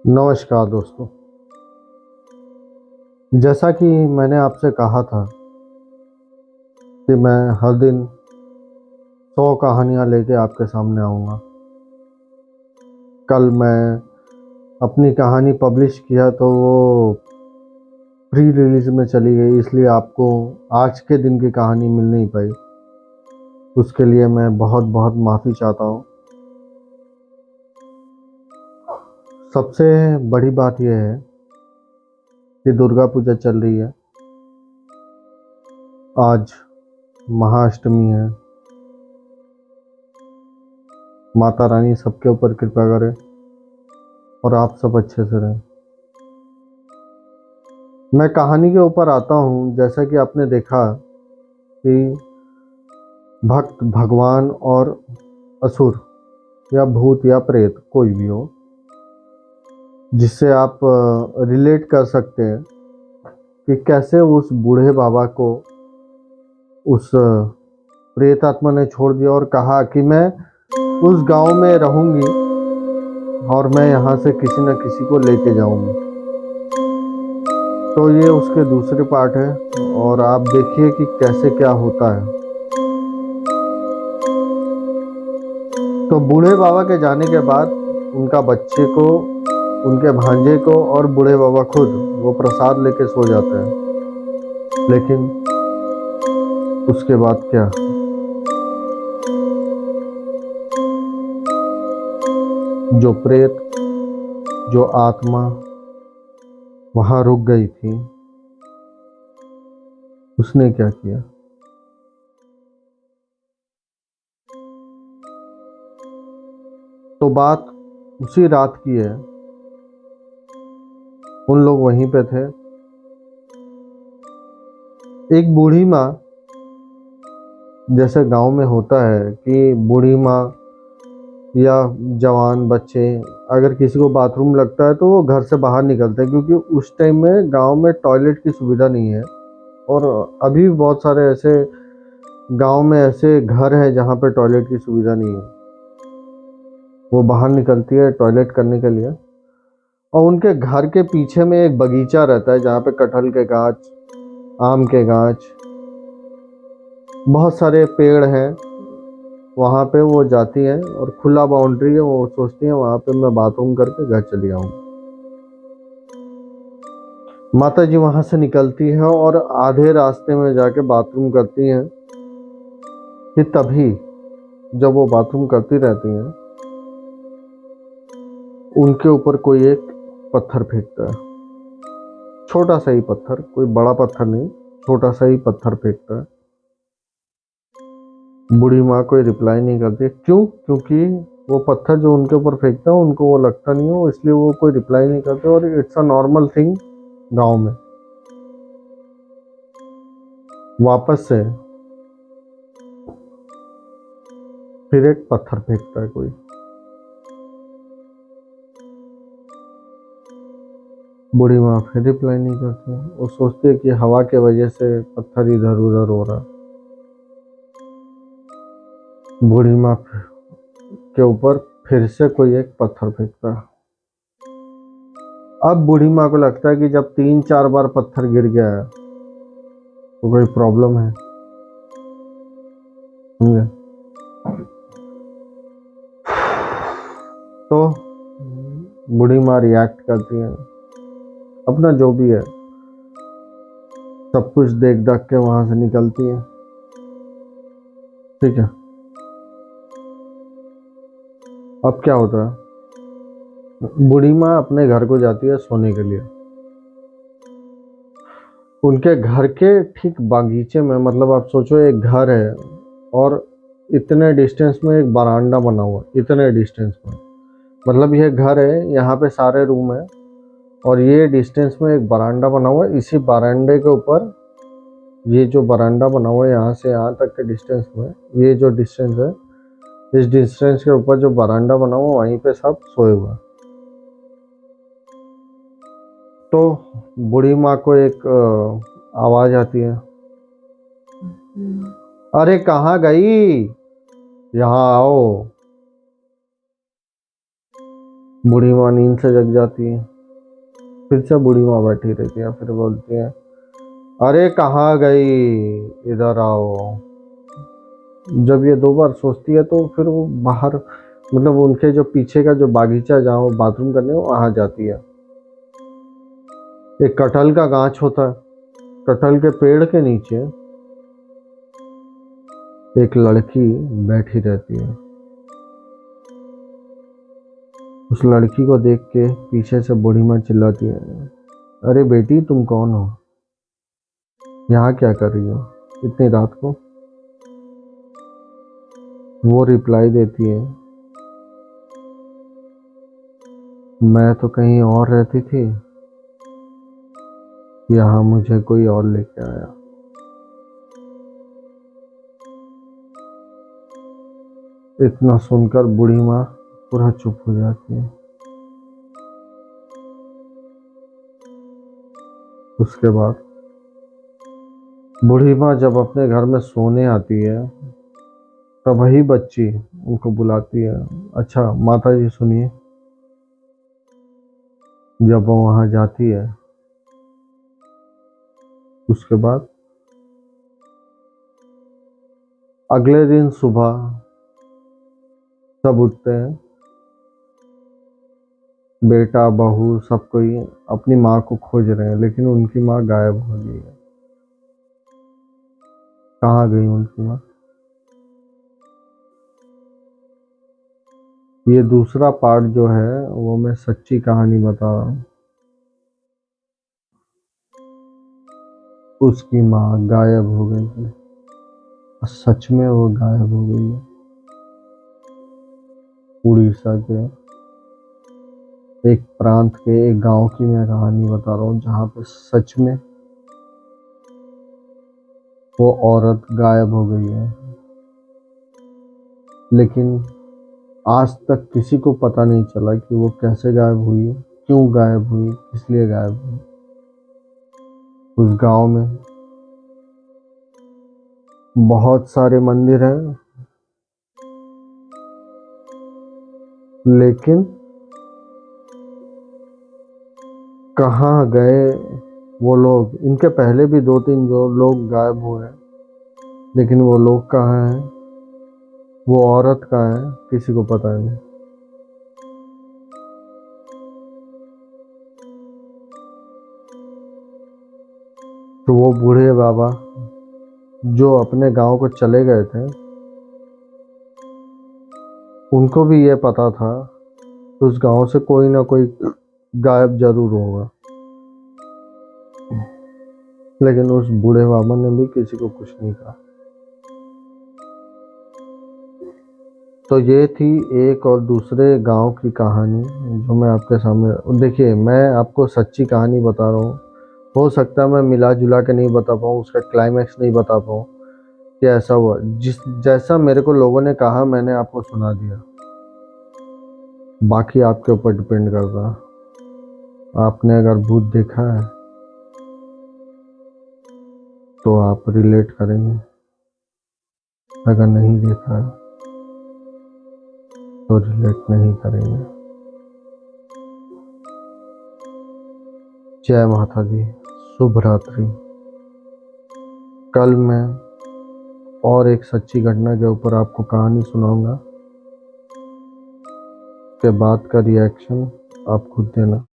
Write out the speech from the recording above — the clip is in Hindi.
नमस्कार दोस्तों। जैसा कि मैंने आपसे कहा था कि मैं हर दिन 100 कहानियाँ लेके आपके सामने आऊँगा। कल मैं अपनी कहानी पब्लिश किया तो वो प्री रिलीज में चली गई, इसलिए आपको आज के दिन की कहानी मिल नहीं पाई। उसके लिए मैं बहुत बहुत माफ़ी चाहता हूँ। सबसे बड़ी बात यह है कि दुर्गा पूजा चल रही है। आज महाअष्टमी है। माता रानी सबके ऊपर कृपा करे और आप सब अच्छे से रहें। मैं कहानी के ऊपर आता हूँ। जैसा कि आपने देखा कि भक्त भगवान और असुर या भूत या प्रेत कोई भी हो जिससे आप रिलेट कर सकते हैं कि कैसे उस बूढ़े बाबा को उस प्रेत आत्मा ने छोड़ दिया और कहा कि मैं उस गांव में रहूंगी और मैं यहाँ से किसी न किसी को लेके जाऊंगी। तो ये उसके दूसरे पार्ट है और आप देखिए कि कैसे क्या होता है। तो बूढ़े बाबा के जाने के बाद उनका बच्चे को, उनके भांजे को और बूढ़े बाबा खुद वो प्रसाद लेके सो जाते हैं। लेकिन उसके बाद क्या, जो प्रेत, जो आत्मा वहां रुक गई थी, उसने क्या किया। तो बात उसी रात की है। उन लोग वहीं पे थे। एक बूढ़ी माँ, जैसे गांव में होता है कि बूढ़ी माँ या जवान बच्चे अगर किसी को बाथरूम लगता है तो वो घर से बाहर निकलते हैं, क्योंकि उस टाइम में गांव में टॉयलेट की सुविधा नहीं है। और अभी भी बहुत सारे ऐसे गांव में ऐसे घर हैं जहाँ पे टॉयलेट की सुविधा नहीं है। वो बाहर निकलती है टॉयलेट करने के लिए और उनके घर के पीछे में एक बगीचा रहता है जहाँ पे कटहल के गाछ, आम के गाछ, बहुत सारे पेड़ हैं। वहाँ पे वो जाती हैं और खुला बाउंड्री है। वो सोचती हैं वहाँ पे मैं बाथरूम करके घर चली आऊँ। माता जी वहाँ से निकलती हैं और आधे रास्ते में जाके बाथरूम करती हैं कि तभी जब वो बाथरूम करती रहती हैं उनके ऊपर कोई एक पत्थर फेंकता है। छोटा सा ही पत्थर, कोई बड़ा पत्थर नहीं, छोटा सा ही पत्थर फेंकता है। बूढ़ी माँ कोई रिप्लाई नहीं करती। क्यों? क्योंकि वो पत्थर जो उनके ऊपर फेंकता है उनको वो लगता नहीं हो, इसलिए वो कोई रिप्लाई नहीं करते और इट्स अ नॉर्मल थिंग गांव में। वापस से फिर एक पत्थर फेंकता है कोई। बूढ़ी माँ फिर रिप्लाई नहीं करती। वो सोचती है कि हवा के वजह से पत्थर इधर उधर हो रहा। बूढ़ी माँ के ऊपर फिर से कोई एक पत्थर फेंकता है। अब बूढ़ी माँ को लगता है कि जब 3-4 बार पत्थर गिर गया है तो कोई प्रॉब्लम है। समझे? तो बूढ़ी माँ रिएक्ट करती है, अपना जो भी है सब कुछ देख दाख के वहां से निकलती है। ठीक है। अब क्या होता है, बूढ़ी माँ अपने घर को जाती है सोने के लिए। उनके घर के ठीक बागीचे में, मतलब आप सोचो एक घर है और इतने डिस्टेंस में एक बरामदा बना हुआ, इतने डिस्टेंस में, मतलब ये घर है, यहाँ पे सारे रूम है और ये डिस्टेंस में एक बरामदा बना हुआ है। इसी बरामदे के ऊपर, ये जो बरामदा बना हुआ है यहाँ से यहाँ तक के डिस्टेंस में, ये जो डिस्टेंस है, इस डिस्टेंस के ऊपर जो बरामदा बना हुआ वहीं पे सब सोए हुए। तो बूढ़ी माँ को एक आवाज आती है, अरे कहाँ गई, यहाँ आओ। बूढ़ी माँ नींद से जग जाती है। फिर से बूढ़ी माँ बैठी रहती है, फिर बोलती है, अरे कहाँ गई, इधर आओ। जब ये 2 बार सोचती है तो फिर वो बाहर, मतलब उनके जो पीछे का जो बागीचा जहाँ वो बाथरूम करने वहां जाती है। एक कटहल का गाछ होता है, कटहल के पेड़ के नीचे एक लड़की बैठी रहती है। उस लड़की को देख के पीछे से बूढ़ी माँ चिल्लाती है, अरे बेटी तुम कौन हो, यहाँ क्या कर रही हो इतनी रात को। वो रिप्लाई देती है, मैं तो कहीं और रहती थी, यहाँ मुझे कोई और लेके आया। इतना सुनकर बूढ़ी माँ पूरा चुप हो जाती है। उसके बाद बूढ़ी माँ जब अपने घर में सोने आती है तब वही बच्ची उनको बुलाती है, अच्छा माता जी सुनिए। जब वो वहां जाती है उसके बाद अगले दिन सुबह सब उठते हैं, बेटा बहू सब कोई अपनी माँ को खोज रहे हैं, लेकिन उनकी माँ गायब हो गई है। कहाँ गई उनकी माँ। ये दूसरा पार्ट जो है वो मैं सच्ची कहानी बता रहा हूँ। उसकी माँ गायब हो गई थी, सच में वो गायब हो गई है। उड़ीसा के एक प्रांत के एक गांव की मैं कहानी बता रहा हूँ, जहाँ पे सच में वो औरत गायब हो गई है। लेकिन आज तक किसी को पता नहीं चला कि वो कैसे गायब हुई, क्यों गायब हुई, किस लिए गायब हुई। उस गांव में बहुत सारे मंदिर हैं, लेकिन कहाँ गए वो लोग। इनके पहले भी 2-3 जो लोग गायब हुए हैं, लेकिन वो लोग कहाँ हैं, वो औरत कहाँ है, किसी को पता नहीं। तो वो बूढ़े बाबा जो अपने गांव को चले गए थे, उनको भी ये पता था कि उस गांव से कोई ना कोई गायब जरूर होगा, लेकिन उस बूढ़े बाबा ने भी किसी को कुछ नहीं कहा। तो ये थी एक और दूसरे गांव की कहानी जो मैं आपके सामने, देखिए मैं आपको सच्ची कहानी बता रहा हूँ। हो सकता है मैं मिला जुला के नहीं बता पाऊँ, उसका क्लाइमैक्स नहीं बता पाऊँ कि ऐसा हुआ। जैसा मेरे को लोगों ने कहा मैंने आपको सुना दिया, बाकी आपके ऊपर डिपेंड करता है। आपने अगर भूत देखा है तो आप रिलेट करेंगे, अगर नहीं देखा है तो रिलेट नहीं करेंगे। जय माता दी, शुभ रात्रि। कल मैं और एक सच्ची घटना के ऊपर आपको कहानी सुनाऊंगा, के बाद का रिएक्शन आप खुद देना।